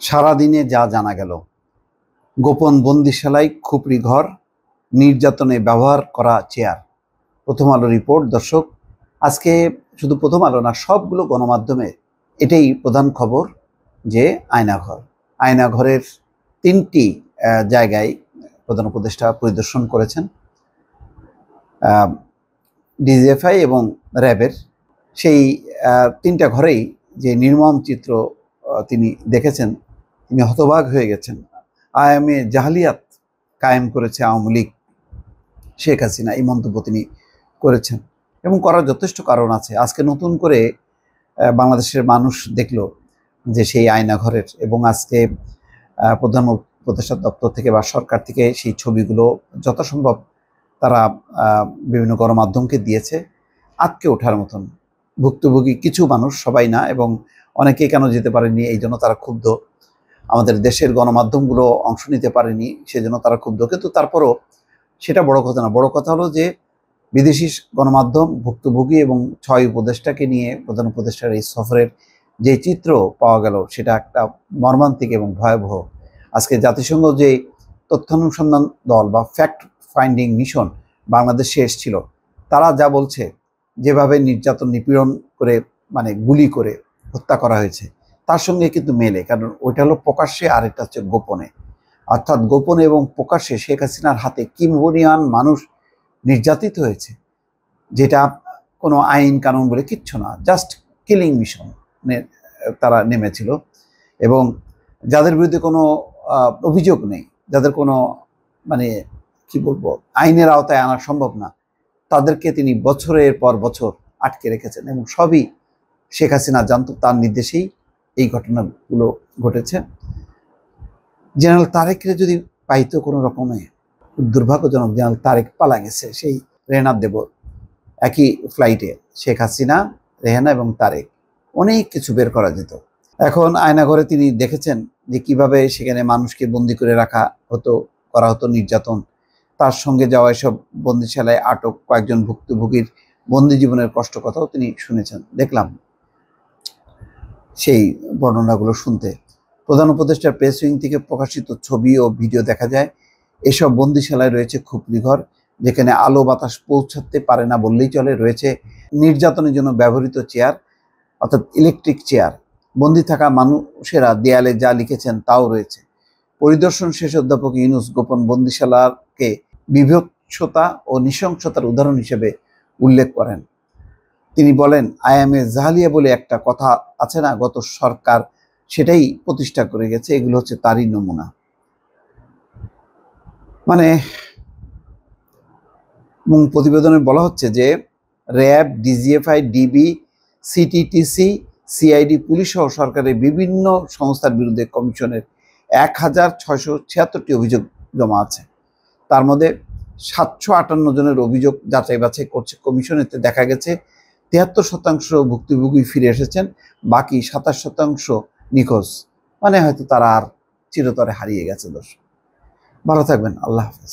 সারাদিনে যা জানা গেল, গোপন বন্দিশালায় খুপড়ি ঘর, নির্যাতনে ব্যবহার করা চেয়ার। প্রথম আলো রিপোর্ট। দর্শক, আজকে শুধু প্রথম আলো না, সবগুলো গণমাধ্যমে এটাই প্রধান খবর যে আয়নাঘরের 3টি জায়গায় প্রধান উপদেষ্টা পরিদর্শন করেছেন। ডিজিএফআই এবং র্যাবের সেই 3টা ঘরেই যে নির্মম চিত্র তিনি দেখেছেন, তিনি হতবাক হয়ে গেছেন। আয়ামে জাহালিয়াত কায়েম করেছে আওয়ামী লীগ, শেখ হাসিনা, এই মন্তব্য তিনি করেছেন এবং করার যথেষ্ট কারণ আছে। আজকে নতুন করে বাংলাদেশের মানুষ দেখলো যে সেই আয়নাঘরের, এবং আজকে প্রধান উপদেষ্টা দপ্তর থেকে বা সরকার থেকে সেই ছবিগুলো যথাসম্ভব তারা বিভিন্ন গণমাধ্যমকে দিয়েছে। আটকে ওঠার মতন ভুক্তভোগী কিছু মানুষ, সবাই না, এবং অনেকে কেন যেতে পারেনি এই জন্য তারা ক্ষুব্ধ। আমাদের দেশের গণমাধ্যমগুলো অংশ নিতে পারেনি, সেজন্য তারা ক্ষুব্ধ। কিন্তু তারপরও সেটা বড় কথা না। বড় কথা হলো যে বিদেশি গণমাধ্যম ভুক্তভোগী এবং 6 উপদেষ্টাকে নিয়ে প্রধান উপদেষ্টার এই সফরের যে চিত্র পাওয়া গেল, সেটা একটা মর্মান্তিক এবং ভয়াবহ। আজকে জাতিসংঘ যে তথ্যানুসন্ধান দল বা ফ্যাক্ট ফাইন্ডিং মিশন বাংলাদেশে এসেছিল, তারা যা বলছে, যেভাবে নির্যাতন নিপীড়ন করে, মানে গুলি করে হত্যা করা হয়েছে, তার সঙ্গে কিন্তু মেলে। কারণ ওইটা হলো প্রকাশ্যে, আর এটা হচ্ছে গোপনে। অর্থাৎ গোপনে এবং প্রকাশ্যে শেখ হাসিনার হাতে কি পরিমাণ মানুষ নির্যাতিত হয়েছে, যেটা কোনো আইন কানুন বলে কিচ্ছু না, জাস্ট কিলিং মিশন তারা নেমেছিল। এবং যাদের বিরুদ্ধে কোনো অভিযোগ নেই, যাদের কোনো মানে কি বলবো আইনের আওতায় আনা সম্ভব না, তাদেরকে তিনি বছরের পর বছর আটকে রেখেছেন। এবং সবই শেখ হাসিনা জানত, তার নির্দেশেই এই ঘটনাগুলো ঘটেছে। জেনারেল তারেককে যদি পাইতো কোনো রকমে, দুর্ভাগ্যজনক, জেনারেল তারেক পালা গেছে সেই রেহানা দেবর একই ফ্লাইটে। শেখ হাসিনা, রেহানা এবং তারেক, অনেক কিছু বের করা যেত। এখন আয়নাঘরে তিনি দেখেছেন যে কিভাবে সেখানে মানুষকে বন্দি করে রাখা হতো, করা হতো নির্যাতন। তার সঙ্গে যাওয়া এসব বন্দিশালায় আটক কয়েকজন ভুক্তভোগীর বন্দি জীবনের কষ্ট কথাও তিনি শুনেছেন। দেখলাম সেই বর্ণনাগুলো শুনতে। প্রধান উপদেষ্টার প্রেস উইং থেকে প্রকাশিত ছবি ও ভিডিও দেখা যায়, এসব বন্দিশালায় রয়েছে খুপড়ি ঘর, যেখানে আলো বাতাস পৌঁছাতে পারে না বললেই চলে। রয়েছে নির্যাতনের জন্য ব্যবহৃত চেয়ার, অর্থাৎ ইলেকট্রিক চেয়ার। বন্দি থাকা মানুষেরা দেয়ালে যা লিখেছেন তাও রয়েছে। পরিদর্শন শেষে অধ্যাপক ইউনূস গোপন বন্দিশালাকে বিভৎসতা ও নৃশংসতার উদাহরণ হিসেবে উল্লেখ করেন। তিনি বলেন, আয়ামে জাহালিয়া বলে একটা কথা আছে না, গত সরকার সেটাই প্রতিষ্ঠা করে গেছে, এগুলো হচ্ছে তারই নমুনা। মানে প্রতিবেদনে বলা হচ্ছে যে RAB, DGFI, DB, CTTC, CID, police সহ সরকারের বিভিন্ন সংস্থার বিরুদ্ধে কমিশনের 1676টি অভিযোগ জমা আছে। তার মধ্যে 758 জনের অভিযোগ যাচাই বাছাই করছে কমিশনেতে। দেখা গেছে 73% ভুক্তভোগী ফিরে এসেছেন, বাকি 27% নিখোঁজ। মানে হয়তো তারা আর চিরতরে হারিয়ে গেছে। দর্শক, ভালো থাকবেন। আল্লাহ হাফেজ।